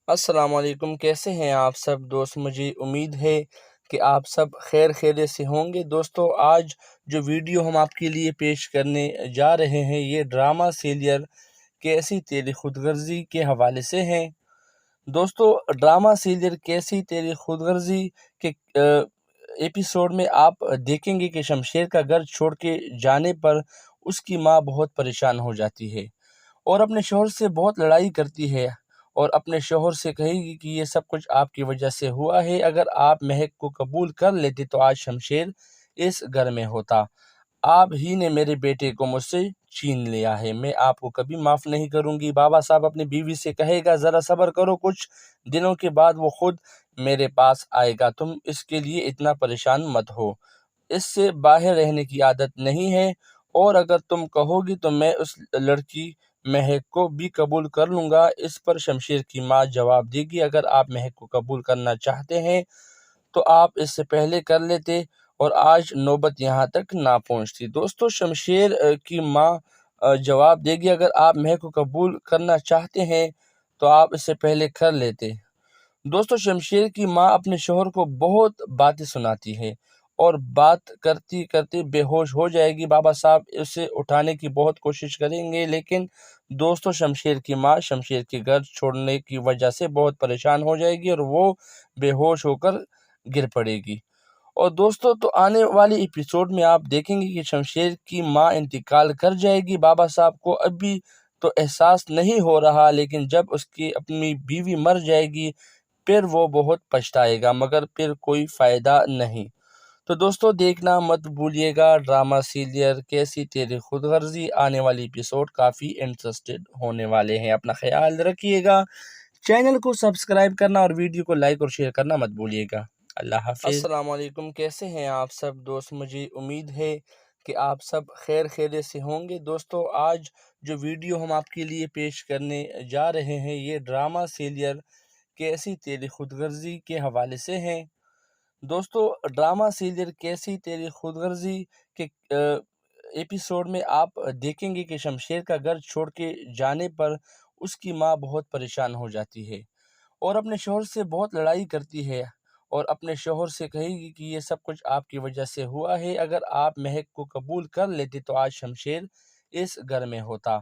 السلام علیکم، کیسے ہیں آپ سب دوست؟ مجھے امید ہے کہ آپ سب خیر خیریت سے ہوں گے۔ دوستو، آج جو ویڈیو ہم آپ کے لیے پیش کرنے جا رہے ہیں یہ ڈرامہ سیریل کیسی تیری خود غرضی کے حوالے سے ہیں۔ دوستو، ڈرامہ سیریل کیسی تیری خود غرضی کے ایپیسوڈ میں آپ دیکھیں گے کہ شمشیر کا گھر چھوڑ کے جانے پر اس کی ماں بہت پریشان ہو جاتی ہے اور اپنے شوہر سے بہت لڑائی کرتی ہے اور اپنے شوہر سے کہے گی کہ یہ سب کچھ آپ کی وجہ سے ہوا ہے، اگر آپ مہک کو قبول کر لیتے تو آج شمشیر اس گھر میں ہوتا۔ آپ ہی نے میرے بیٹے کو مجھ سے چھین لیا ہے، میں آپ کو کبھی معاف نہیں کروں گی۔ بابا صاحب اپنی بیوی سے کہے گا ذرا صبر کرو، کچھ دنوں کے بعد وہ خود میرے پاس آئے گا، تم اس کے لیے اتنا پریشان مت ہو، اس سے باہر رہنے کی عادت نہیں ہے، اور اگر تم کہو گی تو میں اس لڑکی مہک کو بھی قبول کر لوں گا۔ اس پر شمشیر کی ماں جواب دے گی اگر آپ مہک کو قبول کرنا چاہتے ہیں تو آپ اس سے پہلے کر لیتے اور آج نوبت یہاں تک نہ پہنچتی۔ دوستو، شمشیر کی ماں جواب دے گی اگر آپ مہک کو قبول کرنا چاہتے ہیں تو آپ اس سے پہلے کر لیتے۔ دوستو، شمشیر کی ماں اپنے شوہر کو بہت باتیں سناتی ہے اور بات کرتی کرتی بے ہوش ہو جائے گی۔ بابا صاحب اسے اٹھانے کی بہت کوشش کریں گے، لیکن دوستو شمشیر کی ماں شمشیر کے گھر چھوڑنے کی وجہ سے بہت پریشان ہو جائے گی اور وہ بے ہوش ہو کر گر پڑے گی۔ اور دوستو، تو آنے والی ایپیسوڈ میں آپ دیکھیں گے کہ شمشیر کی ماں انتقال کر جائے گی۔ بابا صاحب کو ابھی تو احساس نہیں ہو رہا، لیکن جب اس کی اپنی بیوی مر جائے گی پھر وہ بہت پچھتائے گا، مگر پھر کوئی فائدہ نہیں۔ تو دوستو، دیکھنا مت بھولیے گا ڈرامہ سیریل کیسی تیری خود غرضی۔ آنے والی ایپیسوڈ کافی انٹرسٹڈ ہونے والے ہیں۔ اپنا خیال رکھیے گا، چینل کو سبسکرائب کرنا اور ویڈیو کو لائک اور شیئر کرنا مت بھولیے گا۔ اللہ حافظ۔ السلام علیکم، کیسے ہیں آپ سب دوست؟ مجھے امید ہے کہ آپ سب خیر خیریت سے ہوں گے۔ دوستو، آج جو ویڈیو ہم آپ کے لیے پیش کرنے جا رہے ہیں یہ ڈرامہ سیریل کیسی تیری خود غرضی کے حوالے سے ہیں۔ دوستو، ڈرامہ سیریل کیسی تیری خود غرضی کے ایپیسوڈ میں آپ دیکھیں گے کہ شمشیر کا گھر چھوڑ کے جانے پر اس کی ماں بہت پریشان ہو جاتی ہے اور اپنے شوہر سے بہت لڑائی کرتی ہے اور اپنے شوہر سے کہے گی کہ یہ سب کچھ آپ کی وجہ سے ہوا ہے، اگر آپ مہک کو قبول کر لیتے تو آج شمشیر اس گھر میں ہوتا۔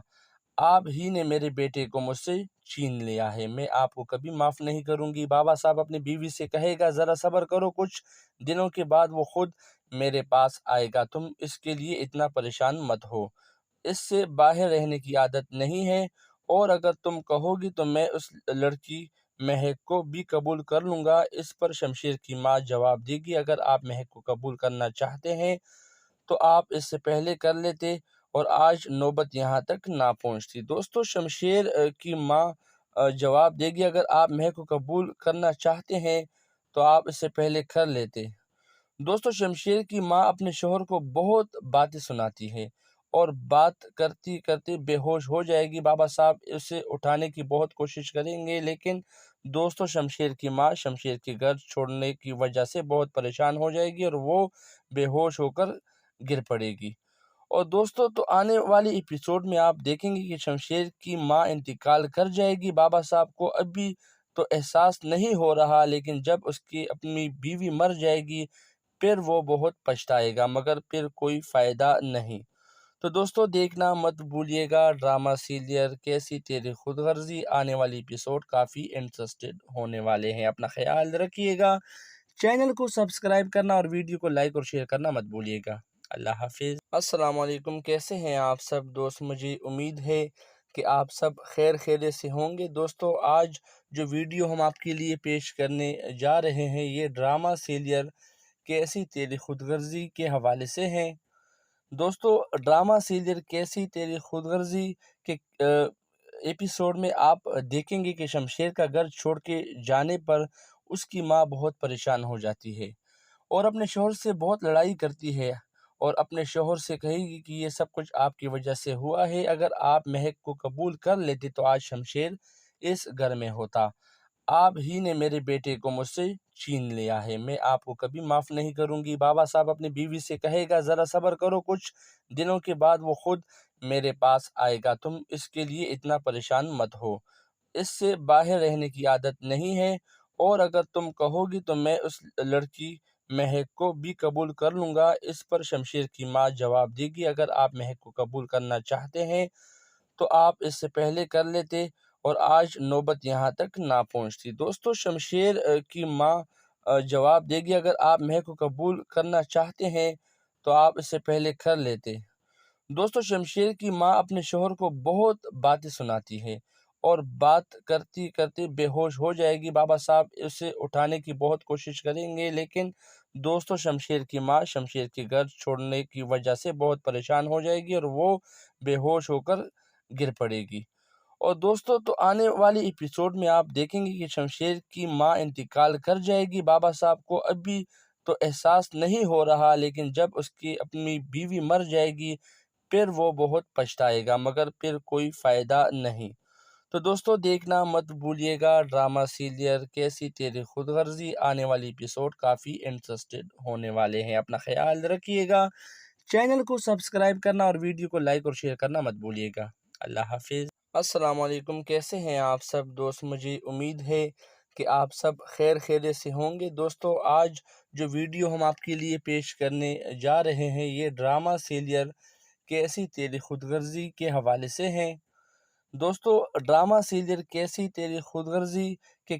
آپ ہی نے میرے بیٹے کو مجھ سے چھین لیا ہے، میں آپ کو کبھی معاف نہیں کروں گی۔ بابا صاحب اپنی بیوی سے کہے گا ذرا صبر کرو، کچھ دنوں کے بعد وہ خود میرے پاس آئے گا، تم اس کے لیے اتنا پریشان مت ہو، اس سے باہر رہنے کی عادت نہیں ہے، اور اگر تم کہو گی تو میں اس لڑکی مہک کو بھی قبول کر لوں گا۔ اس پر شمشیر کی ماں جواب دے گی اگر آپ مہک کو قبول کرنا چاہتے ہیں تو آپ اس سے پہلے کر لیتے اور آج نوبت یہاں تک نہ پہنچتی۔ دوستو، شمشیر کی ماں جواب دے گی اگر آپ مہک کو قبول کرنا چاہتے ہیں تو آپ اس سے پہلے کر لیتے۔ دوستو، شمشیر کی ماں اپنے شوہر کو بہت باتیں سناتی ہے اور بات کرتی کرتی بے ہوش ہو جائے گی۔ بابا صاحب اسے اٹھانے کی بہت کوشش کریں گے، لیکن دوستو شمشیر کی ماں شمشیر کے گھر چھوڑنے کی وجہ سے بہت پریشان ہو جائے گی اور وہ بے ہوش ہو کر گر پڑے گی۔ اور دوستو، تو آنے والی ایپیسوڈ میں آپ دیکھیں گے کہ شمشیر کی ماں انتقال کر جائے گی۔ بابا صاحب کو ابھی تو احساس نہیں ہو رہا، لیکن جب اس کی اپنی بیوی مر جائے گی پھر وہ بہت پچھتائے گا، مگر پھر کوئی فائدہ نہیں۔ تو دوستو، دیکھنا مت بھولیے گا ڈرامہ سیریل کیسی تیری خود غرضی۔ آنے والی ایپیسوڈ کافی انٹرسٹڈ ہونے والے ہیں۔ اپنا خیال رکھیے گا، چینل کو سبسکرائب کرنا اور ویڈیو کو لائک اور شیئر کرنا مت بھولیے گا۔ اللہ حافظ۔ السلام علیکم، کیسے ہیں آپ سب دوست؟ مجھے امید ہے کہ آپ سب خیر خیریت سے ہوں گے۔ دوستو، آج جو ویڈیو ہم آپ کے لیے پیش کرنے جا رہے ہیں یہ ڈرامہ سیریل کیسی تیری خود غرضی کے حوالے سے ہیں۔ دوستو، ڈرامہ سیریل کیسی تیری خود غرضی کے ایپیسوڈ میں آپ دیکھیں گے کہ شمشیر کا گھر چھوڑ کے جانے پر اس کی ماں بہت پریشان ہو جاتی ہے اور اپنے شوہر سے بہت لڑائی کرتی ہے اور اپنے شوہر سے کہے گی کہ یہ سب کچھ آپ کی وجہ سے ہوا ہے، اگر آپ مہک کو قبول کر لیتے تو آج شمشیر اس گھر میں ہوتا۔ آپ ہی نے میرے بیٹے کو مجھ سے چھین لیا ہے، میں آپ کو کبھی معاف نہیں کروں گی۔ بابا صاحب اپنی بیوی سے کہے گا ذرا صبر کرو، کچھ دنوں کے بعد وہ خود میرے پاس آئے گا، تم اس کے لیے اتنا پریشان مت ہو، اس سے باہر رہنے کی عادت نہیں ہے، اور اگر تم کہو گی تو میں اس لڑکی مہک کو بھی قبول کر لوں گا۔ اس پر شمشیر کی ماں جواب دے گی، اگر آپ مہک کو قبول کرنا چاہتے ہیں تو آپ اس سے پہلے کر لیتے، اور آج نوبت یہاں تک نہ پہنچتی۔ دوستو شمشیر کی ماں جواب دے گی، اگر آپ مہک کو قبول کرنا چاہتے ہیں تو آپ اس سے پہلے کر لیتے۔ دوستو شمشیر کی ماں اپنے شوہر کو بہت باتیں سناتی ہے، اور بات کرتی کرتی بے ہوش ہو جائے گی۔ بابا صاحب اسے اٹھانے کی بہت کوشش کریں گے، لیکن دوستو شمشیر کی ماں شمشیر کے گھر چھوڑنے کی وجہ سے بہت پریشان ہو جائے گی، اور وہ بے ہوش ہو کر گر پڑے گی۔ اور دوستو تو آنے والی ایپیسوڈ میں آپ دیکھیں گے کہ شمشیر کی ماں انتقال کر جائے گی۔ بابا صاحب کو ابھی تو احساس نہیں ہو رہا، لیکن جب اس کی اپنی بیوی مر جائے گی پھر وہ بہت پچھتائے گا، مگر پھر کوئی فائدہ نہیں۔ تو دوستو دیکھنا مت بھولیے گا ڈرامہ سیریل کیسی تیری خود غرضی۔ آنے والی ایپیسوڈ کافی انٹرسٹڈ ہونے والے ہیں۔ اپنا خیال رکھیے گا، چینل کو سبسکرائب کرنا اور ویڈیو کو لائک اور شیئر کرنا مت بھولیے گا۔ اللہ حافظ۔ السلام علیکم، کیسے ہیں آپ سب دوست؟ مجھے امید ہے کہ آپ سب خیر خیریت سے ہوں گے۔ دوستو آج جو ویڈیو ہم آپ کے لیے پیش کرنے جا رہے ہیں یہ ڈرامہ سیریل کیسی تیری خود غرضی کے حوالے سے ہیں۔ دوستو ڈرامہ سیریل کیسی تیری خود غرضی کے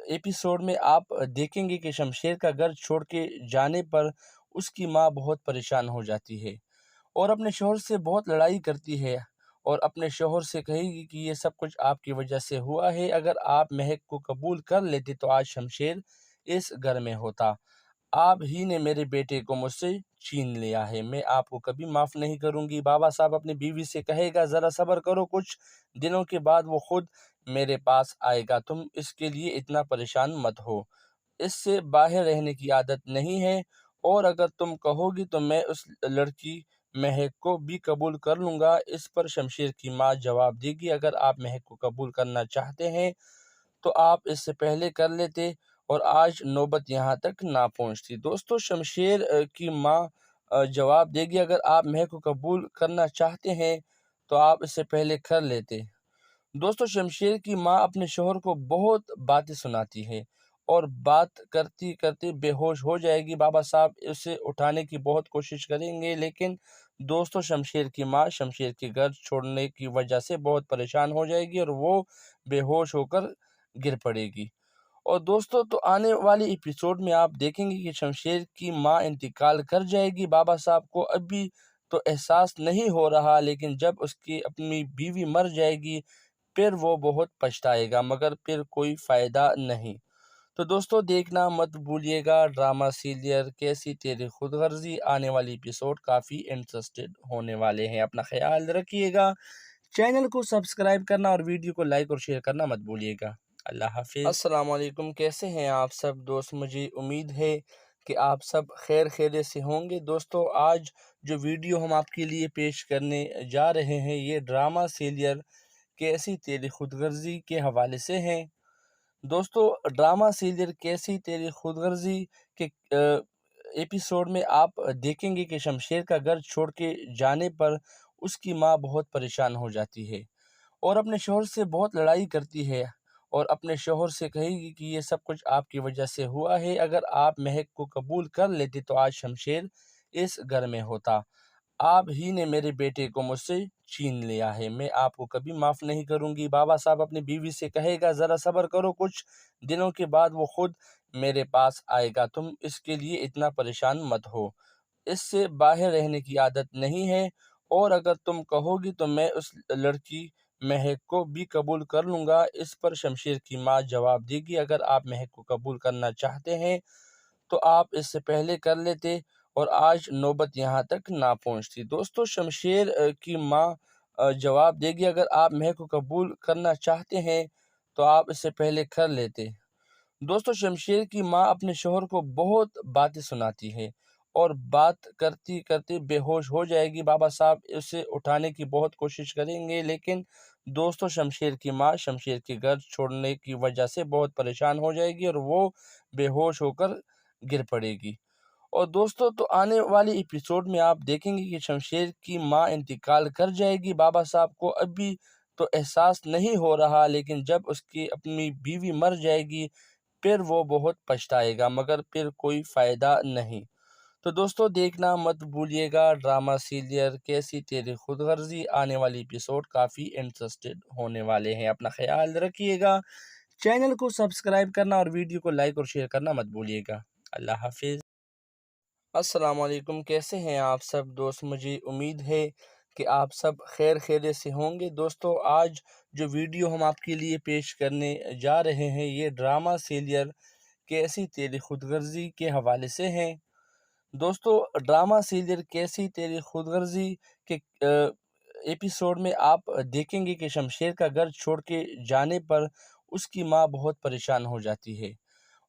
ایپیسوڈ میں آپ دیکھیں گے کہ شمشیر کا گھر چھوڑ کے جانے پر اس کی ماں بہت پریشان ہو جاتی ہے، اور اپنے شوہر سے بہت لڑائی کرتی ہے، اور اپنے شوہر سے کہے گی کہ یہ سب کچھ آپ کی وجہ سے ہوا ہے، اگر آپ مہک کو قبول کر لیتے تو آج شمشیر اس گھر میں ہوتا۔ آپ ہی نے میرے بیٹے کو مجھ سے چھین لیا ہے، میں آپ کو کبھی معاف نہیں کروں گی۔ بابا صاحب اپنی بیوی سے کہے گا، ذرا صبر کرو، کچھ دنوں کے بعد وہ خود میرے پاس آئے گا، تم اس کے لیے اتنا پریشان مت ہو۔ اس سے باہر رہنے کی عادت نہیں ہے، اور اگر تم کہو گی تو میں اس لڑکی مہک کو بھی قبول کر لوں گا۔ اس پر شمشیر کی ماں جواب دے گی، اگر آپ مہک کو قبول کرنا چاہتے ہیں تو آپ اس سے پہلے کر لیتے، اور آج نوبت یہاں تک نہ پہنچتی۔ دوستو شمشیر کی ماں جواب دے گی، اگر آپ مہک کو قبول کرنا چاہتے ہیں تو آپ اس سے پہلے کر لیتے۔ دوستو شمشیر کی ماں اپنے شوہر کو بہت باتیں سناتی ہے، اور بات کرتی کرتی بے ہوش ہو جائے گی۔ بابا صاحب اسے اٹھانے کی بہت کوشش کریں گے، لیکن دوستو شمشیر کی ماں شمشیر کے گھر چھوڑنے کی وجہ سے بہت پریشان ہو جائے گی، اور وہ بے ہوش ہو کر گر پڑے گی۔ اور دوستو تو آنے والی ایپیسوڈ میں آپ دیکھیں گے کہ شمشیر کی ماں انتقال کر جائے گی۔ بابا صاحب کو ابھی تو احساس نہیں ہو رہا، لیکن جب اس کی اپنی بیوی مر جائے گی پھر وہ بہت پچھتائے گا، مگر پھر کوئی فائدہ نہیں۔ تو دوستو دیکھنا مت بھولیے گا ڈرامہ سیریل کیسی تیری خود غرضی۔ آنے والی ایپیسوڈ کافی انٹرسٹڈ ہونے والے ہیں۔ اپنا خیال رکھیے گا، چینل کو سبسکرائب کرنا اور ویڈیو کو لائک اور شیئر کرنا مت بھولیے گا۔ اللہ حافظ۔ السلام علیکم، کیسے ہیں آپ سب دوست؟ مجھے امید ہے کہ آپ سب خیر خیریت سے ہوں گے۔ دوستو آج جو ویڈیو ہم آپ کے لیے پیش کرنے جا رہے ہیں یہ ڈرامہ سیریل کیسی تیری خود غرضی کے حوالے سے ہیں۔ دوستو ڈرامہ سیریل کیسی تیری خود غرضی کے ایپیسوڈ میں آپ دیکھیں گے کہ شمشیر کا گھر چھوڑ کے جانے پر اس کی ماں بہت پریشان ہو جاتی ہے، اور اپنے شوہر سے بہت لڑائی کرتی ہے، اور اپنے شوہر سے کہے گی کہ یہ سب کچھ آپ کی وجہ سے ہوا ہے، اگر آپ مہک کو قبول کر لیتے تو آج شمشیر اس گھر میں ہوتا۔ آپ ہی نے میرے بیٹے کو مجھ سے چھین لیا ہے، میں آپ کو کبھی معاف نہیں کروں گی۔ بابا صاحب اپنی بیوی سے کہے گا، ذرا صبر کرو، کچھ دنوں کے بعد وہ خود میرے پاس آئے گا، تم اس کے لیے اتنا پریشان مت ہو۔ اس سے باہر رہنے کی عادت نہیں ہے، اور اگر تم کہو گی تو میں اس لڑکی مہک کو بھی قبول کر لوں گا۔ اس پر شمشیر کی ماں جواب دے گی، اگر آپ مہک کو قبول کرنا چاہتے ہیں تو آپ اس سے پہلے کر لیتے، اور آج نوبت یہاں تک نہ پہنچتی۔ دوستو شمشیر کی ماں جواب دے گی، اگر آپ مہک کو قبول کرنا چاہتے ہیں تو آپ اس سے پہلے کر لیتے۔ دوستو شمشیر کی ماں اپنے شوہر کو بہت باتیں سناتی ہے، اور بات کرتی کرتی بے ہوش ہو جائے گی۔ بابا صاحب اسے اٹھانے کی بہت کوشش کریں گے، لیکن دوستو شمشیر کی ماں شمشیر کے گھر چھوڑنے کی وجہ سے بہت پریشان ہو جائے گی، اور وہ بے ہوش ہو کر گر پڑے گی۔ اور دوستو تو آنے والی ایپیسوڈ میں آپ دیکھیں گے کہ شمشیر کی ماں انتقال کر جائے گی۔ بابا صاحب کو ابھی تو احساس نہیں ہو رہا، لیکن جب اس کی اپنی بیوی مر جائے گی پھر وہ بہت پچھتائے گا، مگر پھر کوئی فائدہ نہیں۔ تو دوستو دیکھنا مت بھولیے گا ڈرامہ سیریل کیسی تیری خود غرضی، آنے والی ایپیسوڈ کافی انٹرسٹڈ ہونے والے ہیں۔ اپنا خیال رکھیے گا، چینل کو سبسکرائب کرنا اور ویڈیو کو لائک اور شیئر کرنا مت بھولیے گا۔ اللہ حافظ۔ السلام علیکم، کیسے ہیں آپ سب دوست؟ مجھے امید ہے کہ آپ سب خیر خیریت سے ہوں گے۔ دوستو آج جو ویڈیو ہم آپ کے لیے پیش کرنے جا رہے ہیں یہ ڈرامہ سیریل کیسی تیری خود غرضی کے حوالے سے ہیں۔ دوستو ڈرامہ سیریل کیسی تیری خود غرضی کے ایپیسوڈ میں آپ دیکھیں گے کہ شمشیر کا گھر چھوڑ کے جانے پر اس کی ماں بہت پریشان ہو جاتی ہے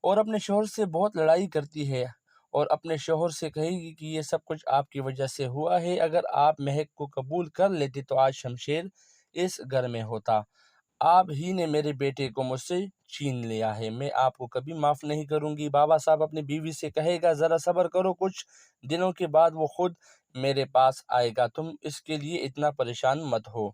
اور اپنے شوہر سے بہت لڑائی کرتی ہے اور اپنے شوہر سے کہے گی کہ یہ سب کچھ آپ کی وجہ سے ہوا ہے، اگر آپ مہک کو قبول کر لیتے تو آج شمشیر اس گھر میں ہوتا، آپ ہی نے میرے بیٹے کو مجھ سے چھین لیا ہے، میں آپ کو کبھی معاف نہیں کروں گی۔ بابا صاحب اپنی بیوی سے کہے گا ذرا صبر کرو، کچھ دنوں کے بعد وہ خود میرے پاس آئے گا، تم اس کے لیے اتنا پریشان مت ہو،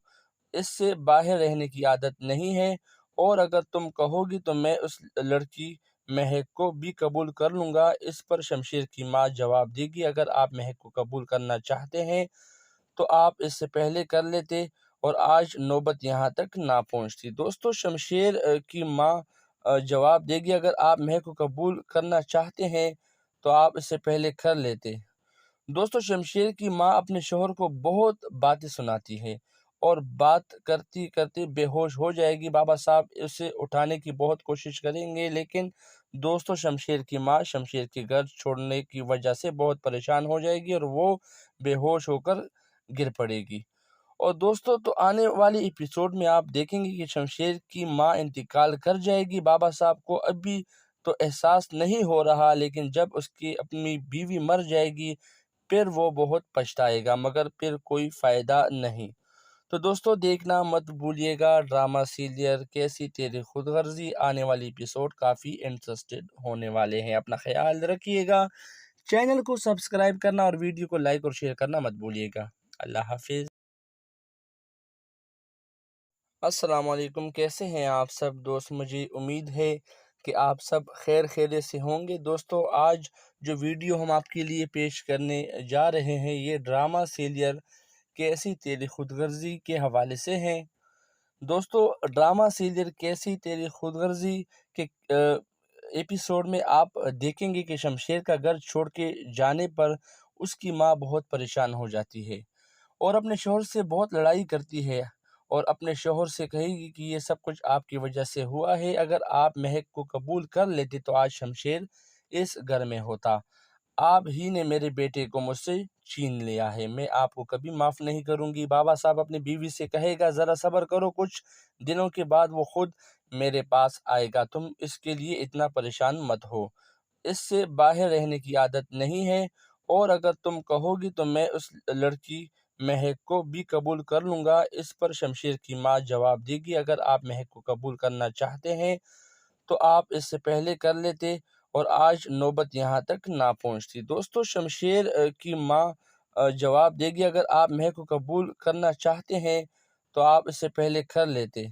اس سے باہر رہنے کی عادت نہیں ہے، اور اگر تم کہو گی تو میں اس لڑکی مہک کو بھی قبول کر لوں گا۔ اس پر شمشیر کی ماں جواب دے گی اگر آپ مہک کو قبول کرنا چاہتے ہیں تو آپ اس سے پہلے کر لیتے اور آج نوبت یہاں تک نہ پہنچتی۔ دوستو شمشیر کی ماں جواب دے گی اگر آپ مہک کو قبول کرنا چاہتے ہیں تو آپ اس سے پہلے کر لیتے۔ دوستو شمشیر کی ماں اپنے شوہر کو بہت باتیں سناتی ہے اور بات کرتی کرتی بے ہوش ہو جائے گی۔ بابا صاحب اسے اٹھانے کی بہت کوشش کریں گے، لیکن دوستو شمشیر کی ماں شمشیر کے گھر چھوڑنے کی وجہ سے بہت پریشان ہو جائے گی اور وہ بے ہوش ہو کر گر پڑے گی۔ اور دوستو تو آنے والی ایپیسوڈ میں آپ دیکھیں گے کہ شمشیر کی ماں انتقال کر جائے گی۔ بابا صاحب کو ابھی تو احساس نہیں ہو رہا، لیکن جب اس کی اپنی بیوی مر جائے گی پھر وہ بہت پچھتائے گا، مگر پھر کوئی فائدہ نہیں۔ تو دوستو دیکھنا مت بھولیے گا ڈرامہ سیریل کیسی تیری خود غرضی، آنے والی ایپیسوڈ کافی انٹرسٹڈ ہونے والے ہیں۔ اپنا خیال رکھیے گا، چینل کو سبسکرائب کرنا اور ویڈیو کو لائک اور شیئر کرنا مت بھولیے گا۔ اللہ حافظ۔ السلام علیکم، کیسے ہیں آپ سب دوست؟ مجھے امید ہے کہ آپ سب خیر خیریت سے ہوں گے۔ دوستو آج جو ویڈیو ہم آپ کے لیے پیش کرنے جا رہے ہیں یہ ڈرامہ سیریل کیسی تیری خود غرضی کے حوالے سے ہیں۔ دوستو ڈرامہ سیریل کیسی تیری خود غرضی کے ایپیسوڈ میں آپ دیکھیں گے کہ شمشیر کا گھر چھوڑ کے جانے پر اس کی ماں بہت پریشان ہو جاتی ہے اور اپنے شوہر سے بہت لڑائی کرتی ہے اور اپنے شوہر سے کہے گی کہ یہ سب کچھ آپ کی وجہ سے ہوا ہے، اگر آپ مہک کو قبول کر لیتے تو آج شمشیر اس گھر میں ہوتا، آپ ہی نے میرے بیٹے کو مجھ سے چھین لیا ہے، میں آپ کو کبھی معاف نہیں کروں گی۔ بابا صاحب اپنی بیوی سے کہے گا ذرا صبر کرو، کچھ دنوں کے بعد وہ خود میرے پاس آئے گا، تم اس کے لیے اتنا پریشان مت ہو، اس سے باہر رہنے کی عادت نہیں ہے، اور اگر تم کہو گی تو میں اس لڑکی مہک کو بھی قبول کر لوں گا۔ اس پر شمشیر کی ماں جواب دے گی اگر آپ مہک کو قبول کرنا چاہتے ہیں تو آپ اس سے پہلے کر لیتے اور آج نوبت یہاں تک نہ پہنچتی۔ دوستو شمشیر کی ماں جواب دے گی اگر آپ مہک کو قبول کرنا چاہتے ہیں تو آپ اس سے پہلے کر لیتے۔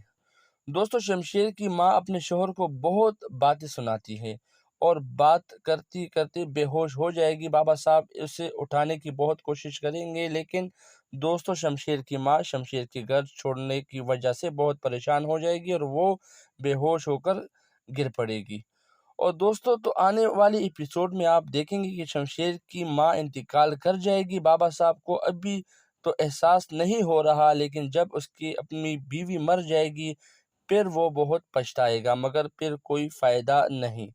دوستو شمشیر کی ماں اپنے شوہر کو بہت باتیں سناتی ہے اور بات کرتی کرتی بے ہوش ہو جائے گی۔ بابا صاحب اسے اٹھانے کی بہت کوشش کریں گے، لیکن دوستو شمشیر کی ماں شمشیر کے گھر چھوڑنے کی وجہ سے بہت پریشان ہو جائے گی اور وہ بے ہوش ہو کر گر پڑے گی۔ اور دوستو تو آنے والی ایپیسوڈ میں آپ دیکھیں گے کہ شمشیر کی ماں انتقال کر جائے گی۔ بابا صاحب کو ابھی تو احساس نہیں ہو رہا، لیکن جب اس کی اپنی بیوی مر جائے گی پھر وہ بہت پچھتائے گا، مگر پھر کوئی فائدہ نہیں۔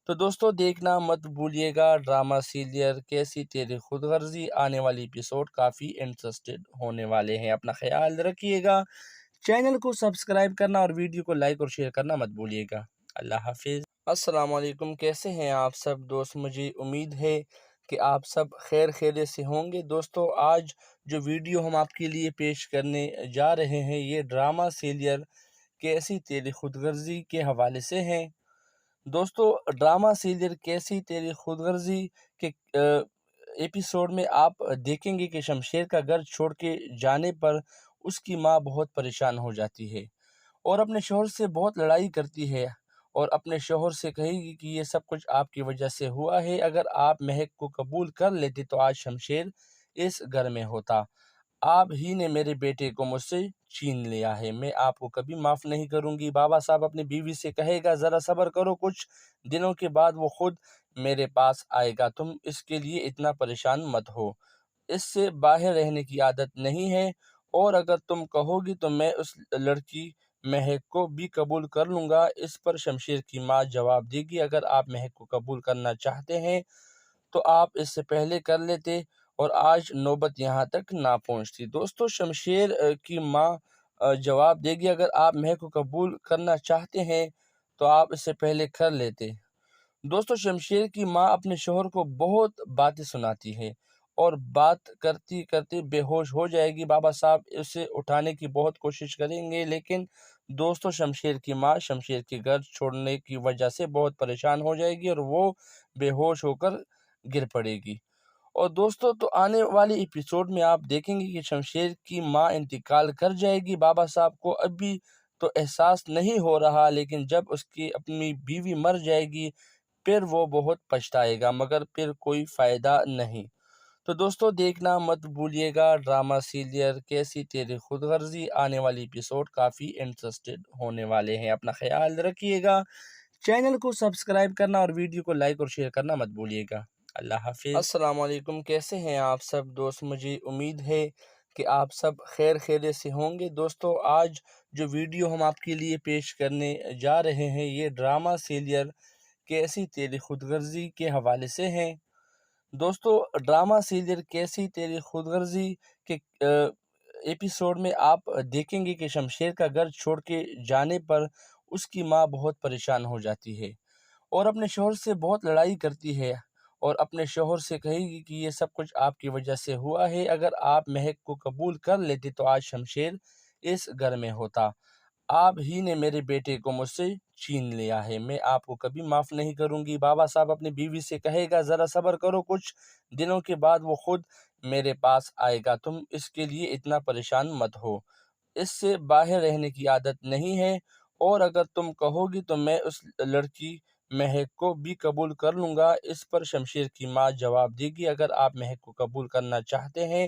تو دوستو دیکھنا مت بھولیے گا ڈرامہ سیریل کیسی تیری خود غرضی، آنے والی ایپیسوڈ کافی انٹرسٹڈ ہونے والے ہیں۔ اپنا خیال رکھیے گا، چینل کو سبسکرائب کرنا اور ویڈیو کو لائک اور شیئر کرنا مت بھولیے گا۔ اللہ حافظ۔ السلام علیکم، کیسے ہیں آپ سب دوست؟ مجھے امید ہے کہ آپ سب خیر خیریت سے ہوں گے۔ دوستو آج جو ویڈیو ہم آپ کے لیے پیش کرنے جا رہے ہیں یہ ڈرامہ سیریل کیسی تیری خود غرضی کے حوالے سے ہیں۔ دوستو ڈرامہ سیریل کیسی تیری خود غرضی کے ایپیسوڈ میں آپ دیکھیں گے کہ شمشیر کا گھر چھوڑ کے جانے پر اس کی ماں بہت پریشان ہو جاتی ہے اور اپنے شوہر سے بہت لڑائی کرتی ہے اور اپنے شوہر سے کہے گی کہ یہ سب کچھ آپ کی وجہ سے ہوا ہے، اگر آپ مہک کو قبول کر لیتے تو آج شمشیر اس گھر میں ہوتا، آپ ہی نے میرے بیٹے کو مجھ سے چھین لیا ہے، میں آپ کو کبھی معاف نہیں کروں گی۔ بابا صاحب اپنی بیوی سے کہے گا ذرا صبر کرو، کچھ دنوں کے بعد وہ خود میرے پاس آئے گا، تم اس کے لیے اتنا پریشان مت ہو، اس سے باہر رہنے کی عادت نہیں ہے، اور اگر تم کہو گی تو میں اس لڑکی مہک کو بھی قبول کر لوں گا۔ اس پر شمشیر کی ماں جواب دے گی اگر آپ مہک کو قبول کرنا چاہتے ہیں تو آپ اس سے پہلے کر لیتے اور آج نوبت یہاں تک نہ پہنچتی۔ دوستو شمشیر کی ماں جواب دے گی اگر آپ مہک کو قبول کرنا چاہتے ہیں تو آپ اس سے پہلے کر لیتے۔ دوستو شمشیر کی ماں اپنے شوہر کو بہت باتیں سناتی ہے اور بات کرتی کرتی بے ہوش ہو جائے گی۔ بابا صاحب اسے اٹھانے کی بہت کوشش کریں گے، لیکن دوستو شمشیر کی ماں شمشیر کے گھر چھوڑنے کی وجہ سے بہت پریشان ہو جائے گی اور وہ بے ہوش ہو کر گر پڑے گی۔ اور دوستو تو آنے والے ایپیسوڈ میں آپ دیکھیں گے کہ شمشیر کی ماں انتقال کر جائے گی۔ بابا صاحب کو ابھی تو احساس نہیں ہو رہا، لیکن جب اس کی اپنی بیوی مر جائے گی پھر وہ بہت پچھتائے گا، مگر پھر کوئی فائدہ نہیں۔ تو دوستو دیکھنا مت بھولیے گا ڈرامہ سیریل کیسی تیری خود غرضی، آنے والی ایپیسوڈ کافی انٹرسٹڈ ہونے والے ہیں۔ اپنا خیال رکھیے گا، چینل کو سبسکرائب کرنا اور ویڈیو کو لائک اور شیئر کرنا مت بھولیے گا۔ اللہ حافظ۔ السلام علیکم، کیسے ہیں آپ سب دوست؟ مجھے امید ہے کہ آپ سب خیر خیریت سے ہوں گے۔ دوستو آج جو ویڈیو ہم آپ کے لیے پیش کرنے جا رہے ہیں یہ ڈرامہ سیریل کیسی تیری خود غرضی کے حوالے سے ہیں۔ دوستو ڈرامہ سیریل کیسی تیری خود غرضی کے ایپیسوڈ میں آپ دیکھیں گے کہ شمشیر کا گھر چھوڑ کے جانے پر اس کی ماں بہت پریشان ہو جاتی ہے اور اپنے شوہر سے بہت لڑائی کرتی ہے اور اپنے شوہر سے کہے گی کہ یہ سب کچھ آپ کی وجہ سے ہوا ہے، اگر آپ مہک کو قبول کر لیتے تو آج شمشیر اس گھر میں ہوتا، آپ ہی نے میرے بیٹے کو مجھ سے چھین لیا ہے، میں آپ کو کبھی معاف نہیں کروں گی۔ بابا صاحب اپنی بیوی سے کہے گا ذرا صبر کرو، کچھ دنوں کے بعد وہ خود میرے پاس آئے گا، تم اس کے لیے اتنا پریشان مت ہو، اس سے باہر رہنے کی عادت نہیں ہے، اور اگر تم کہو گی تو میں اس لڑکی مہک کو بھی قبول کر لوں گا۔ اس پر شمشیر کی ماں جواب دے گی اگر آپ مہک کو قبول کرنا چاہتے ہیں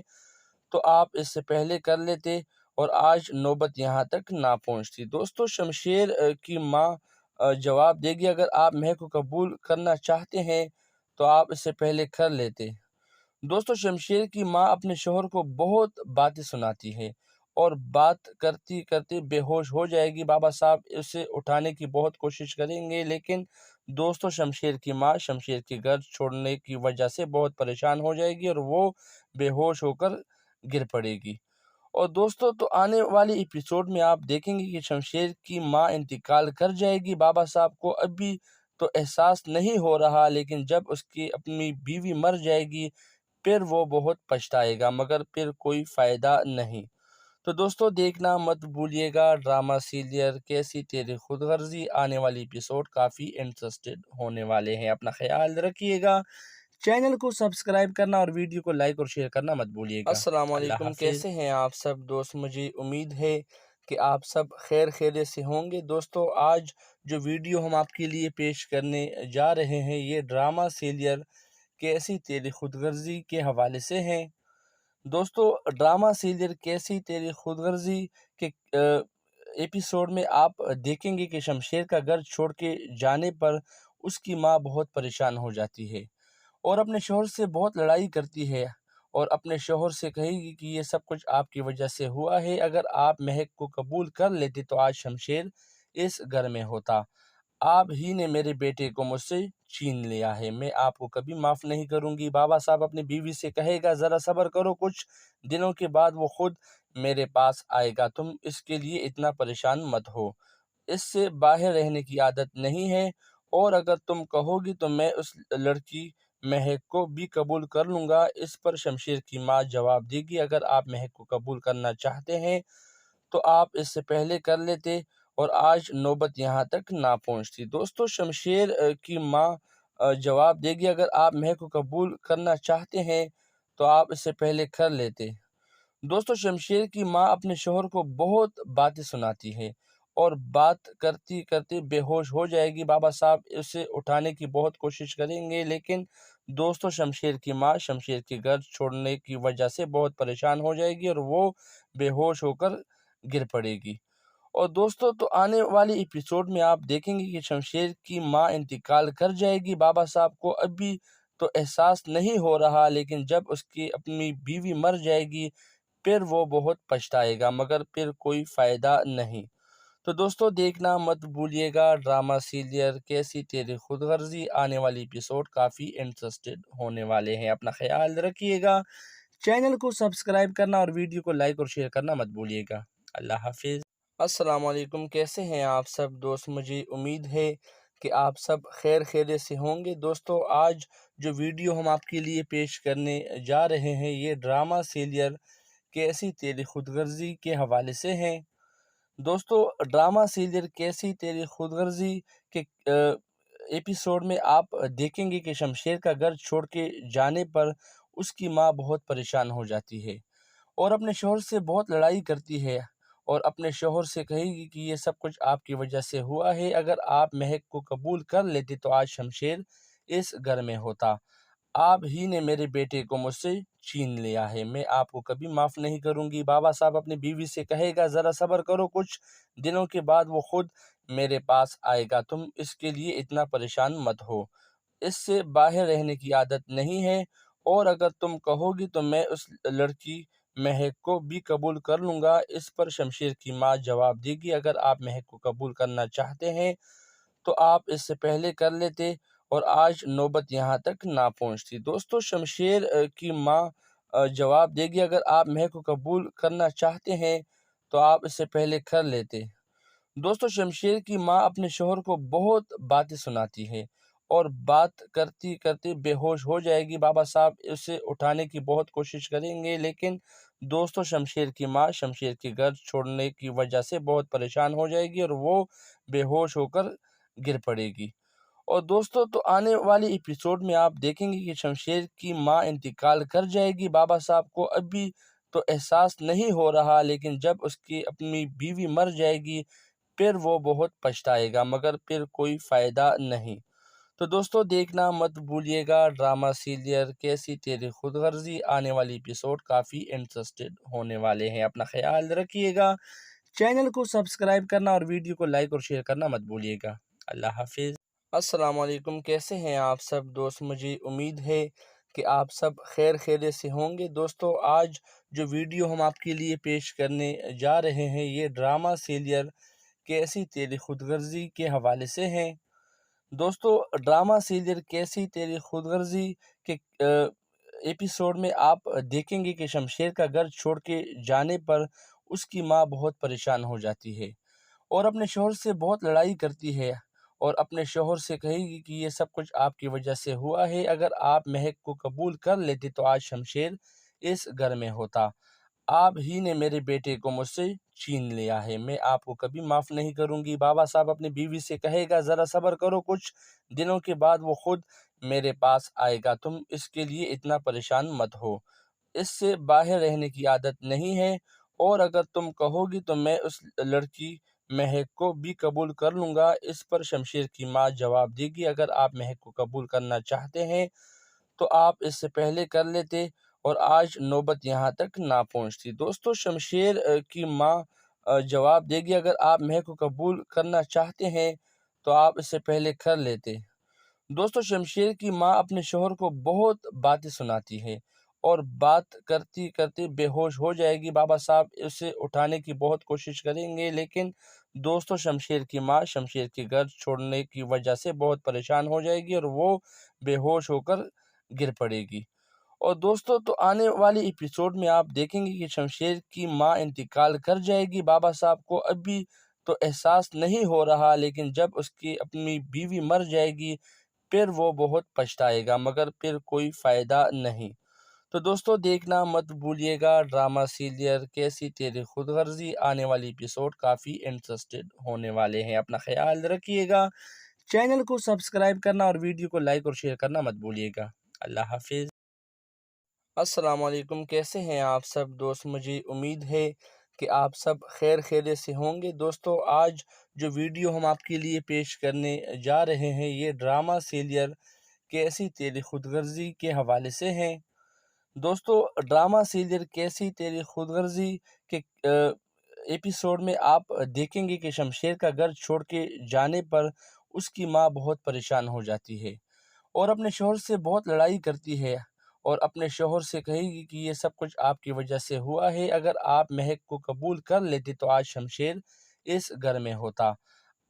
تو آپ اس سے پہلے کر لیتے اور آج نوبت یہاں تک نہ پہنچتی۔ دوستو شمشیر کی ماں جواب دے گی اگر آپ مہک کو قبول کرنا چاہتے ہیں تو آپ اس سے پہلے کر لیتے۔ دوستو شمشیر کی ماں اپنے شوہر کو بہت باتیں سناتی ہے اور بات کرتی کرتی بے ہوش ہو جائے گی۔ بابا صاحب اسے اٹھانے کی بہت کوشش کریں گے، لیکن دوستو شمشیر کی ماں شمشیر کے گھر چھوڑنے کی وجہ سے بہت پریشان ہو جائے گی اور وہ بے ہوش ہو کر گر پڑے گی۔ اور دوستو تو آنے والے ایپیسوڈ میں آپ دیکھیں گے کہ شمشیر کی ماں انتقال کر جائے گی۔ بابا صاحب کو ابھی تو احساس نہیں ہو رہا، لیکن جب اس کی اپنی بیوی مر جائے گی پھر وہ بہت پچھتائے گا، مگر پھر کوئی فائدہ نہیں۔ تو دوستو دیکھنا مت بھولیے گا ڈرامہ سیریل کیسی تیری خود غرضی، آنے والی ایپیسوڈ کافی انٹرسٹڈ ہونے والے ہیں۔ اپنا خیال رکھیے گا، چینل کو سبسکرائب کرنا اور ویڈیو کو لائک اور شیئر کرنا مت بھولیے گا۔ السلام علیکم، کیسے ہیں آپ سب دوست؟ مجھے امید ہے کہ آپ سب خیر خیریت سے ہوں گے۔ دوستو آج جو ویڈیو ہم آپ کے لیے پیش کرنے جا رہے ہیں یہ ڈرامہ سیریل کیسی تیری خود غرضی کے حوالے سے ہیں۔ دوستو ڈرامہ سیریل کیسی تیری خود غرضی کے ایپیسوڈ میں آپ دیکھیں گے کہ شمشیر کا گھر چھوڑ کے جانے پر اس کی ماں بہت پریشان ہو جاتی ہے اور اپنے شوہر سے بہت لڑائی کرتی ہے اور اپنے شوہر سے کہے گی کہ یہ سب کچھ آپ کی وجہ سے ہوا ہے، اگر آپ مہک کو قبول کر لیتے تو آج شمشیر اس گھر میں ہوتا، آپ ہی نے میرے بیٹے کو مجھ سے چھین لیا ہے، میں آپ کو کبھی معاف نہیں کروں گی۔ بابا صاحب اپنی بیوی سے کہے گا ذرا صبر کرو، کچھ دنوں کے بعد وہ خود میرے پاس آئے گا، تم اس کے لیے اتنا پریشان مت ہو، اس سے باہر رہنے کی عادت نہیں ہے، اور اگر تم کہو گی تو میں اس لڑکی مہک کو بھی قبول کر لوں گا۔ اس پر شمشیر کی ماں جواب دے گی اگر آپ مہک کو قبول کرنا چاہتے ہیں تو آپ اس سے پہلے کر لیتے اور آج نوبت یہاں تک نہ پہنچتی۔ دوستو شمشیر کی ماں جواب دے گی اگر آپ مہک کو قبول کرنا چاہتے ہیں تو آپ اس سے پہلے کر لیتے۔ دوستو شمشیر کی ماں اپنے شوہر کو بہت باتیں سناتی ہے اور بات کرتی کرتی بے ہوش ہو جائے گی۔ بابا صاحب اسے اٹھانے کی بہت کوشش کریں گے، لیکن دوستو شمشیر کی ماں شمشیر کے گھر چھوڑنے کی وجہ سے بہت پریشان ہو جائے گی اور وہ بے ہوش ہو کر گر پڑے گی۔ اور دوستو تو آنے والی ایپیسوڈ میں آپ دیکھیں گے کہ شمشیر کی ماں انتقال کر جائے گی۔ بابا صاحب کو ابھی تو احساس نہیں ہو رہا، لیکن جب اس کی اپنی بیوی مر جائے گی پھر وہ بہت پچھتائے گا، مگر پھر کوئی فائدہ نہیں۔ تو دوستو دیکھنا مت بھولیے گا ڈرامہ سیریل کیسی تیری خود غرضی۔ آنے والی ایپیسوڈ کافی انٹرسٹڈ ہونے والے ہیں۔ اپنا خیال رکھیے گا، چینل کو سبسکرائب کرنا اور ویڈیو کو لائک اور شیئر کرنا مت بھولیے گا۔ اللہ حافظ۔ السلام علیکم، کیسے ہیں آپ سب دوست؟ مجھے امید ہے کہ آپ سب خیر خیریت سے ہوں گے۔ دوستو آج جو ویڈیو ہم آپ کے لیے پیش کرنے جا رہے ہیں یہ ڈرامہ سیریل کیسی تیری خود غرضی کے حوالے سے ہیں۔ دوستو ڈرامہ سیریل کیسی تیری خود غرضی کے ایپیسوڈ میں آپ دیکھیں گے کہ شمشیر کا گھر چھوڑ کے جانے پر اس کی ماں بہت پریشان ہو جاتی ہے اور اپنے شوہر سے بہت لڑائی کرتی ہے اور اپنے شوہر سے کہے گی کہ یہ سب کچھ آپ کی وجہ سے ہوا ہے، اگر آپ مہک کو قبول کر لیتے تو آج شمشیر اس گھر میں ہوتا، آپ ہی نے میرے بیٹے کو مجھ سے چھین لیا ہے، میں آپ کو کبھی معاف نہیں کروں گی۔ بابا صاحب اپنی بیوی سے کہے گا ذرا صبر کرو، کچھ دنوں کے بعد وہ خود میرے پاس آئے گا، تم اس کے لیے اتنا پریشان مت ہو، اس سے باہر رہنے کی عادت نہیں ہے، اور اگر تم کہو گی تو میں اس لڑکی مہک کو بھی قبول کر لوں گا۔ اس پر شمشیر کی ماں جواب دے گی اگر آپ مہک کو قبول کرنا چاہتے ہیں تو آپ اس سے پہلے کر لیتے اور آج نوبت یہاں تک نہ پہنچتی۔ دوستو شمشیر کی ماں جواب دے گی اگر آپ مہک کو قبول کرنا چاہتے ہیں تو آپ اس سے پہلے کر لیتے۔ دوستو شمشیر کی ماں اپنے شوہر کو بہت باتیں سناتی ہے اور بات کرتی کرتی بے ہوش ہو جائے گی۔ بابا صاحب اسے اٹھانے کی بہت کوشش کریں گے، لیکن دوستو شمشیر کی ماں شمشیر کے گھر چھوڑنے کی وجہ سے بہت پریشان ہو جائے گی اور وہ بے ہوش ہو کر گر پڑے گی۔ اور دوستو تو آنے والی ایپیسوڈ میں آپ دیکھیں گے کہ شمشیر کی ماں انتقال کر جائے گی۔ بابا صاحب کو ابھی تو احساس نہیں ہو رہا، لیکن جب اس کی اپنی بیوی مر جائے گی پھر وہ بہت پچھتائے گا، مگر پھر کوئی فائدہ نہیں۔ تو دوستو دیکھنا مت بھولیے گا ڈرامہ سیریل کیسی تیری خود غرضی۔ آنے والی ایپیسوڈ کافی انٹرسٹڈ ہونے والے ہیں۔ اپنا خیال رکھیے گا، چینل کو سبسکرائب کرنا اور ویڈیو کو لائک اور شیئر کرنا مت بھولیے گا۔ اللہ حافظ۔ السلام علیکم، کیسے ہیں آپ سب دوست؟ مجھے امید ہے کہ آپ سب خیر خیریت سے ہوں گے۔ دوستو آج جو ویڈیو ہم آپ کے لیے پیش کرنے جا رہے ہیں یہ ڈرامہ سیریل کیسی تیری خود غرضی کے حوالے سے ہیں۔ دوستو ڈرامہ سیریل کیسی تیری خود غرضی کے ایپیسوڈ میں آپ دیکھیں گے کہ شمشیر کا گھر چھوڑ کے جانے پر اس کی ماں بہت پریشان ہو جاتی ہے اور اپنے شوہر سے بہت لڑائی کرتی ہے اور اپنے شوہر سے کہے گی کہ یہ سب کچھ آپ کی وجہ سے ہوا ہے، اگر آپ مہک کو قبول کر لیتے تو آج شمشیر اس گھر میں ہوتا، آپ ہی نے میرے بیٹے کو مجھ سے چھین لیا ہے، میں آپ کو کبھی معاف نہیں کروں گی۔ بابا صاحب اپنی بیوی سے کہے گا ذرا صبر کرو، کچھ دنوں کے بعد وہ خود میرے پاس آئے گا، تم اس کے لیے اتنا پریشان مت ہو، اس سے باہر رہنے کی عادت نہیں ہے، اور اگر تم کہو گی تو میں اس لڑکی مہک کو بھی قبول کر لوں گا۔ اس پر شمشیر کی ماں جواب دے گی اگر آپ مہک کو قبول کرنا چاہتے ہیں تو آپ اس سے پہلے کر لیتے اور آج نوبت یہاں تک نہ پہنچتی۔ دوستو شمشیر کی ماں جواب دے گی اگر آپ مہک کو قبول کرنا چاہتے ہیں تو آپ اس سے پہلے کر لیتے۔ دوستو شمشیر کی ماں اپنے شوہر کو بہت باتیں سناتی ہے اور بات کرتی کرتی بے ہوش ہو جائے گی۔ بابا صاحب اسے اٹھانے کی بہت کوشش کریں گے، لیکن دوستو شمشیر کی ماں شمشیر کے گھر چھوڑنے کی وجہ سے بہت پریشان ہو جائے گی اور وہ بے ہوش ہو کر گر پڑے گی۔ اور دوستو تو آنے والی ایپیسوڈ میں آپ دیکھیں گے کہ شمشیر کی ماں انتقال کر جائے گی۔ بابا صاحب کو ابھی تو احساس نہیں ہو رہا، لیکن جب اس کی اپنی بیوی مر جائے گی پھر وہ بہت پچھتائے گا، مگر پھر کوئی فائدہ نہیں۔ تو دوستو دیکھنا مت بھولیے گا ڈرامہ سیریل کیسی تیری خود غرضی۔ آنے والی ایپیسوڈ کافی انٹرسٹڈ ہونے والے ہیں۔ اپنا خیال رکھیے گا، چینل کو سبسکرائب کرنا اور ویڈیو کو لائک اور شیئر کرنا مت بھولیے گا۔ اللہ حافظ۔ السلام علیکم، کیسے ہیں آپ سب دوست؟ مجھے امید ہے کہ آپ سب خیر خیریت سے ہوں گے۔ دوستو آج جو ویڈیو ہم آپ کے لیے پیش کرنے جا رہے ہیں یہ ڈرامہ سیریل کیسی تیری خود غرضی کے حوالے سے ہیں۔ دوستو ڈرامہ سیریل کیسی تیری خود غرضی کے ایپیسوڈ میں آپ دیکھیں گے کہ شمشیر کا گھر چھوڑ کے جانے پر اس کی ماں بہت پریشان ہو جاتی ہے اور اپنے شوہر سے بہت لڑائی کرتی ہے اور اپنے شوہر سے کہے گی کہ یہ سب کچھ آپ کی وجہ سے ہوا ہے، اگر آپ مہک کو قبول کر لیتے تو آج شمشیر اس گھر میں ہوتا،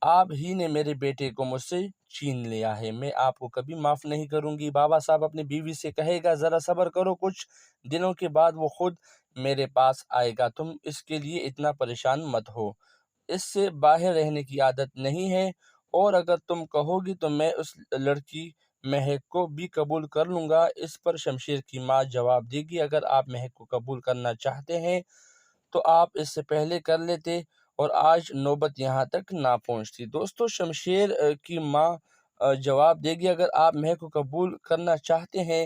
آپ ہی نے میرے بیٹے کو مجھ سے چھین لیا ہے، میں آپ کو کبھی معاف نہیں کروں گی۔ بابا صاحب اپنی بیوی سے کہے گا ذرا صبر کرو، کچھ دنوں کے بعد وہ خود میرے پاس آئے گا، تم اس کے لیے اتنا پریشان مت ہو، اس سے باہر رہنے کی عادت نہیں ہے، اور اگر تم کہو گی تو میں اس لڑکی مہک کو بھی قبول کر لوں گا۔ اس پر شمشیر کی ماں جواب دے گی اگر آپ مہک کو قبول کرنا چاہتے ہیں تو آپ اس سے پہلے کر لیتے اور آج نوبت یہاں تک نہ پہنچتی۔ دوستو شمشیر کی ماں جواب دے گی اگر آپ مہک کو قبول کرنا چاہتے ہیں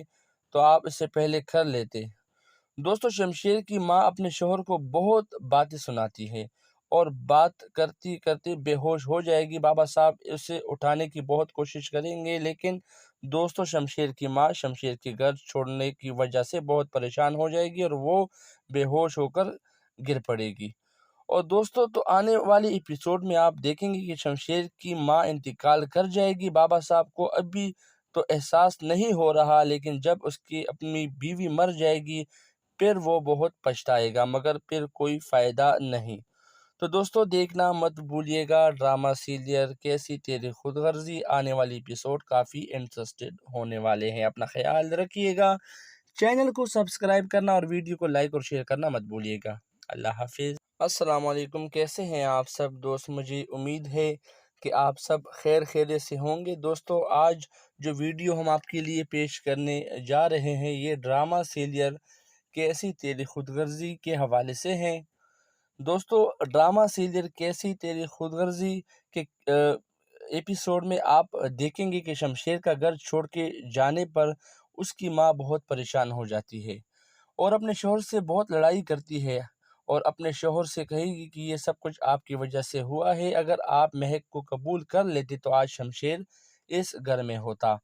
تو آپ اس سے پہلے کر لیتے۔ دوستو شمشیر کی ماں اپنے شوہر کو بہت باتیں سناتی ہے اور بات کرتی کرتی بے ہوش ہو جائے گی۔ بابا صاحب اسے اٹھانے کی بہت کوشش کریں گے لیکن دوستو شمشیر کی ماں شمشیر کے گھر چھوڑنے کی وجہ سے بہت پریشان ہو جائے گی اور وہ بے ہوش ہو کر گر پڑے گی۔ اور دوستو تو آنے والی ایپیسوڈ میں آپ دیکھیں گے کہ شمشیر کی ماں انتقال کر جائے گی۔ بابا صاحب کو ابھی تو احساس نہیں ہو رہا لیکن جب اس کی اپنی بیوی مر جائے گی پھر وہ بہت پچھتائے گا، مگر پھر کوئی فائدہ نہیں۔ تو دوستو دیکھنا مت بھولیے گا ڈرامہ سیریل کیسی تیری خود غرضی، آنے والی ایپیسوڈ کافی انٹرسٹڈ ہونے والے ہیں۔ اپنا خیال رکھیے گا، چینل کو سبسکرائب کرنا اور ویڈیو کو لائک اور شیئر کرنا مت بھولیے گا۔ اللہ حافظ۔ السلام علیکم، کیسے ہیں آپ سب دوست؟ مجھے امید ہے کہ آپ سب خیر خیریت سے ہوں گے۔ دوستو آج جو ویڈیو ہم آپ کے لیے پیش کرنے جا رہے ہیں یہ ڈرامہ سیریل کیسی تیری خود غرضی کے حوالے سے ہیں۔ دوستو ڈرامہ سیریل کیسی تیری خود غرضی کے ایپیسوڈ میں آپ دیکھیں گے کہ شمشیر کا گھر چھوڑ کے جانے پر اس کی ماں بہت پریشان ہو جاتی ہے اور اپنے شوہر سے بہت لڑائی کرتی ہے اور اپنے شوہر سے کہے گی کہ یہ سب کچھ آپ کی وجہ سے ہوا ہے، اگر آپ مہک کو قبول کر لیتے تو آج شمشیر اس گھر میں ہوتا،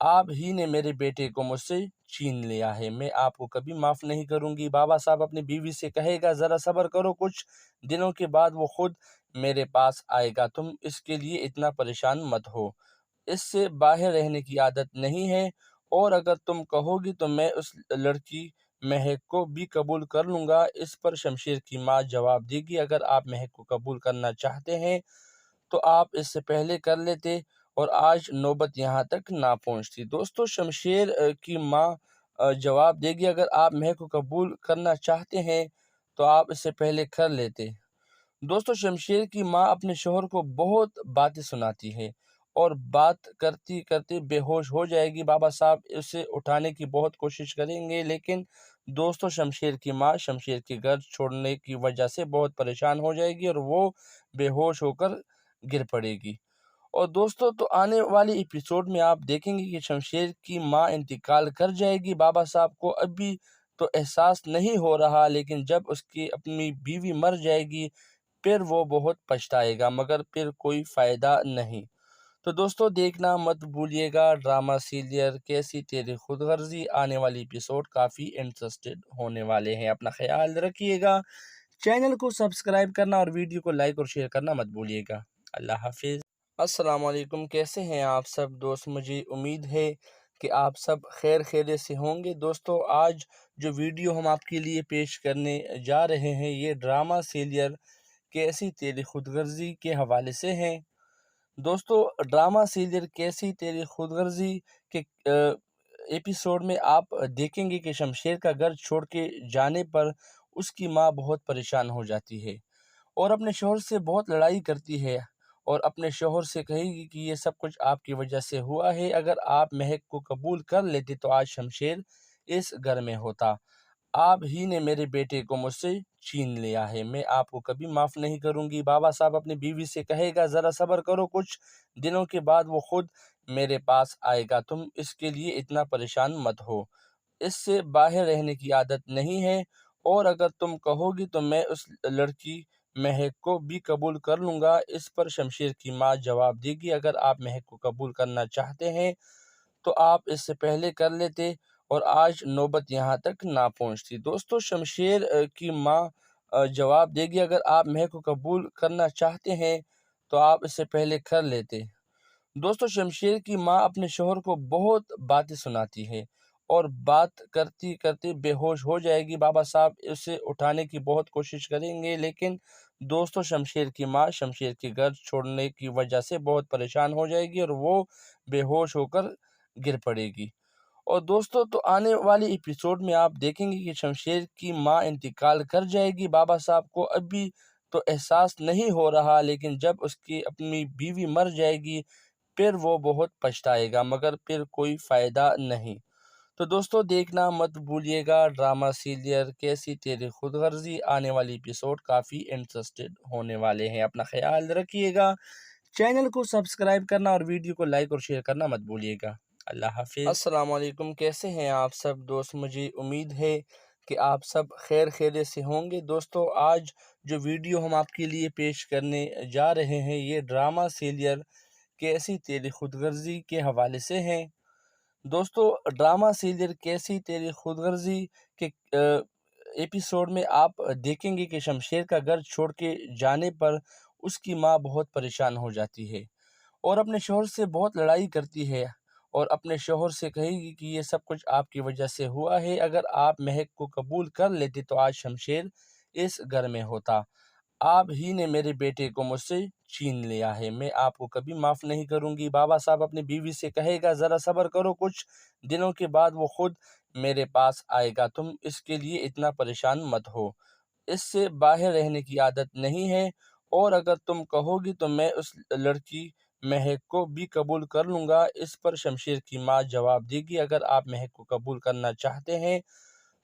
آپ ہی نے میرے بیٹے کو مجھ سے چھین لیا ہے، میں آپ کو کبھی معاف نہیں کروں گی۔ بابا صاحب اپنی بیوی سے کہے گا ذرا صبر کرو، کچھ دنوں کے بعد وہ خود میرے پاس آئے گا، تم اس کے لیے اتنا پریشان مت ہو، اس سے باہر رہنے کی عادت نہیں ہے، اور اگر تم کہو گی تو میں اس لڑکی مہک کو بھی قبول کر لوں گا۔ اس پر شمشیر کی ماں جواب دے گی اگر آپ مہک کو قبول کرنا چاہتے ہیں تو آپ اس سے پہلے کر لیتے اور آج نوبت یہاں تک نہ پہنچتی۔ دوستو شمشیر کی ماں جواب دے گی اگر آپ مہک کو قبول کرنا چاہتے ہیں تو آپ اس سے پہلے کر لیتے۔ دوستو شمشیر کی ماں اپنے شوہر کو بہت باتیں سناتی ہے اور بات کرتی کرتی بے ہوش ہو جائے گی۔ بابا صاحب اسے اٹھانے کی بہت کوشش کریں گے لیکن دوستو شمشیر کی ماں شمشیر کے گھر چھوڑنے کی وجہ سے بہت پریشان ہو جائے گی اور وہ بے ہوش ہو کر گر پڑے گی۔ اور دوستو تو آنے والی ایپیسوڈ میں آپ دیکھیں گے کہ شمشیر کی ماں انتقال کر جائے گی۔ بابا صاحب کو ابھی تو احساس نہیں ہو رہا لیکن جب اس کی اپنی بیوی مر جائے گی پھر وہ بہت پچھتائے گا، مگر پھر کوئی فائدہ نہیں۔ تو دوستو دیکھنا مت بھولیے گا ڈرامہ سیریل کیسی تیری خود غرضی، آنے والی ایپیسوڈ کافی انٹرسٹڈ ہونے والے ہیں۔ اپنا خیال رکھیے گا، چینل کو سبسکرائب کرنا اور ویڈیو کو لائک اور شیئر کرنا مت بھولیے گا۔ اللہ حافظ۔ السلام علیکم، کیسے ہیں آپ سب دوست؟ مجھے امید ہے کہ آپ سب خیر خیریت سے ہوں گے۔ دوستو آج جو ویڈیو ہم آپ کے لیے پیش کرنے جا رہے ہیں یہ ڈرامہ سیریل کیسی تیری خود غرضی کے حوالے سے ہیں۔ دوستو ڈرامہ سیریل کیسی تیری خود غرضی کے ایپیسوڈ میں آپ دیکھیں گے کہ شمشیر کا گھر چھوڑ کے جانے پر اس کی ماں بہت پریشان ہو جاتی ہے اور اپنے شوہر سے بہت لڑائی کرتی ہے اور اپنے شوہر سے کہے گی کہ یہ سب کچھ آپ کی وجہ سے ہوا ہے، اگر آپ مہک کو قبول کر لیتے تو آج شمشیر اس گھر میں ہوتا، آپ ہی نے میرے بیٹے کو مجھ سے چھین لیا ہے، میں آپ کو کبھی معاف نہیں کروں گی۔ بابا صاحب اپنی بیوی سے کہے گا ذرا صبر کرو، کچھ دنوں کے بعد وہ خود میرے پاس آئے گا، تم اس کے لیے اتنا پریشان مت ہو، اس سے باہر رہنے کی عادت نہیں ہے، اور اگر تم کہو گی تو میں اس لڑکی مہک کو بھی قبول کر لوں گا۔ اس پر شمشیر کی ماں جواب دے گی، اگر آپ مہک کو قبول کرنا چاہتے ہیں تو آپ اس سے پہلے کر لیتے، اور آج نوبت یہاں تک نہ پہنچتی۔ دوستو شمشیر کی ماں جواب دے گی، اگر آپ مہک کو قبول کرنا چاہتے ہیں تو آپ اس سے پہلے کر لیتے۔ دوستو شمشیر کی ماں اپنے شوہر کو بہت باتیں سناتی ہے، اور بات کرتی کرتی بے ہوش ہو جائے گی۔ بابا صاحب اسے اٹھانے کی بہت کوشش کریں گے، لیکن دوستو شمشیر کی ماں شمشیر کے گھر چھوڑنے کی وجہ سے بہت پریشان ہو جائے گی، اور وہ بے ہوش ہو کر گر پڑے گی۔ اور دوستو تو آنے والے ایپیسوڈ میں آپ دیکھیں گے کہ شمشیر کی ماں انتقال کر جائے گی۔ بابا صاحب کو ابھی تو احساس نہیں ہو رہا، لیکن جب اس کی اپنی بیوی مر جائے گی پھر وہ بہت پچھتائے گا، مگر پھر کوئی فائدہ نہیں۔ تو دوستو دیکھنا مت بھولیے گا ڈرامہ سیریل کیسی تیری خود غرضی۔ آنے والی ایپیسوڈ کافی انٹرسٹڈ ہونے والے ہیں۔ اپنا خیال رکھیے گا، چینل کو سبسکرائب کرنا اور ویڈیو کو لائک اور شیئر کرنا مت بھولیے گا۔ اللہ حافظ۔ السلام علیکم، کیسے ہیں آپ سب دوست؟ مجھے امید ہے کہ آپ سب خیر خیریت سے ہوں گے۔ دوستو آج جو ویڈیو ہم آپ کے لیے پیش کرنے جا رہے ہیں یہ ڈرامہ سیریل کیسی تیری خود غرضی کے حوالے سے ہیں۔ دوستو ڈرامہ سیریل کیسی تیری خود غرضی کے ایپیسوڈ میں آپ دیکھیں گے کہ شمشیر کا گھر چھوڑ کے جانے پر اس کی ماں بہت پریشان ہو جاتی ہے، اور اپنے شوہر سے بہت لڑائی کرتی ہے، اور اپنے شوہر سے کہے گی کہ یہ سب کچھ آپ کی وجہ سے ہوا ہے، اگر آپ مہک کو قبول کر لیتے تو آج شمشیر اس گھر میں ہوتا۔ آپ ہی نے میرے بیٹے کو مجھ سے چھین لیا ہے، میں آپ کو کبھی معاف نہیں کروں گی۔ بابا صاحب اپنی بیوی سے کہے گا، ذرا صبر کرو، کچھ دنوں کے بعد وہ خود میرے پاس آئے گا، تم اس کے لیے اتنا پریشان مت ہو۔ اس سے باہر رہنے کی عادت نہیں ہے، اور اگر تم کہو گی تو میں اس لڑکی مہک کو بھی قبول کر لوں گا۔ اس پر شمشیر کی ماں جواب دے گی، اگر آپ مہک کو قبول کرنا چاہتے ہیں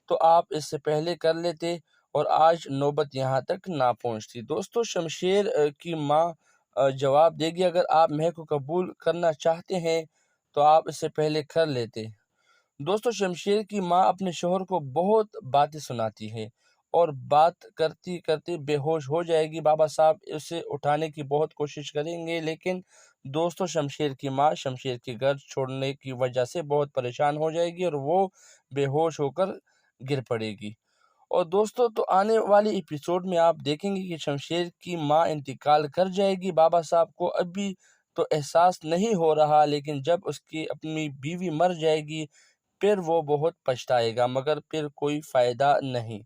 تو آپ اس سے پہلے کر لیتے، اور آج نوبت یہاں تک نہ پہنچتی۔ دوستو شمشیر کی ماں جواب دے گی، اگر آپ مہک کو قبول کرنا چاہتے ہیں تو آپ اس سے پہلے کر لیتے۔ دوستو شمشیر کی ماں اپنے شوہر کو بہت باتیں سناتی ہے، اور بات کرتی کرتی بے ہوش ہو جائے گی۔ بابا صاحب اسے اٹھانے کی بہت کوشش کریں گے، لیکن دوستو شمشیر کی ماں شمشیر کے گھر چھوڑنے کی وجہ سے بہت پریشان ہو جائے گی، اور وہ بے ہوش ہو کر گر پڑے گی۔ اور دوستو تو آنے والے ایپیسوڈ میں آپ دیکھیں گے کہ شمشیر کی ماں انتقال کر جائے گی۔ بابا صاحب کو ابھی تو احساس نہیں ہو رہا، لیکن جب اس کی اپنی بیوی مر جائے گی پھر وہ بہت پچھتائے گا، مگر پھر کوئی فائدہ نہیں۔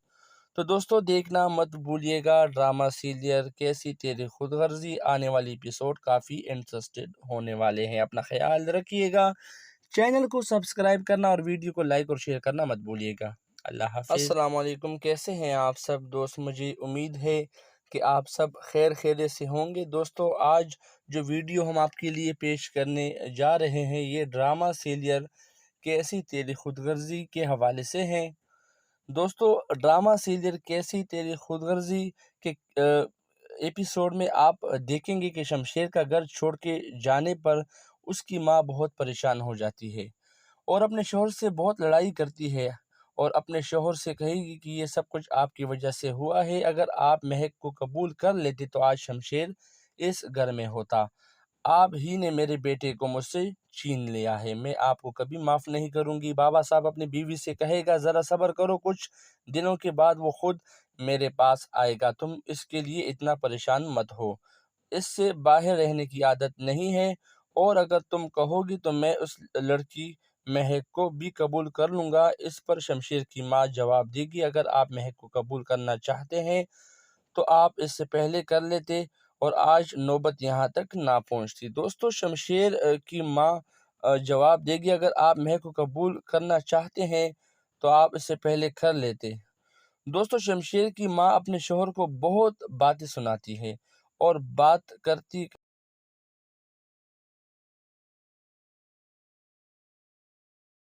تو دوستو دیکھنا مت بھولیے گا ڈرامہ سیریل کیسی تیری خود غرضی۔ آنے والی ایپیسوڈ کافی انٹرسٹڈ ہونے والے ہیں۔ اپنا خیال رکھیے گا، چینل کو سبسکرائب کرنا اور ویڈیو کو لائک اور شیئر کرنا مت بھولیے گا۔ اللہ حافظ۔ السلام علیکم، کیسے ہیں آپ سب دوست؟ مجھے امید ہے کہ آپ سب خیر خیریت سے ہوں گے۔ دوستو آج جو ویڈیو ہم آپ کے لیے پیش کرنے جا رہے ہیں یہ ڈرامہ سیریل کیسی تیری خود غرضی کے حوالے سے ہیں۔ دوستو ڈرامہ سیریل کیسی تیری خود غرضی کے ایپیسوڈ میں آپ دیکھیں گے کہ شمشیر کا گھر چھوڑ کے جانے پر اس کی ماں بہت پریشان ہو جاتی ہے، اور اپنے شوہر سے بہت لڑائی کرتی ہے، اور اپنے شوہر سے کہے گی کہ یہ سب کچھ آپ کی وجہ سے ہوا ہے، اگر آپ مہک کو قبول کر لیتے تو آج شمشیر اس گھر میں ہوتا۔ آپ ہی نے میرے بیٹے کو مجھ سے چھین لیا ہے، میں آپ کو کبھی معاف نہیں کروں گی۔ بابا صاحب اپنی بیوی سے کہے گا، ذرا صبر کرو، کچھ دنوں کے بعد وہ خود میرے پاس آئے گا، تم اس کے لیے اتنا پریشان مت ہو۔ اس سے باہر رہنے کی عادت نہیں ہے، اور اگر تم کہو گی تو میں اس لڑکی مہک کو بھی قبول کر لوں گا۔ اس پر شمشیر کی ماں جواب دے گی، اگر آپ مہک کو قبول کرنا چاہتے ہیں تو آپ اس سے پہلے کر لیتے، اور آج نوبت یہاں تک نہ پہنچتی۔ دوستو شمشیر کی ماں جواب دے گی، اگر آپ مہک کو قبول کرنا چاہتے ہیں تو آپ اس سے پہلے کر لیتے۔ دوستو شمشیر کی ماں اپنے شوہر کو بہت باتیں سناتی ہے، اور بات کرتی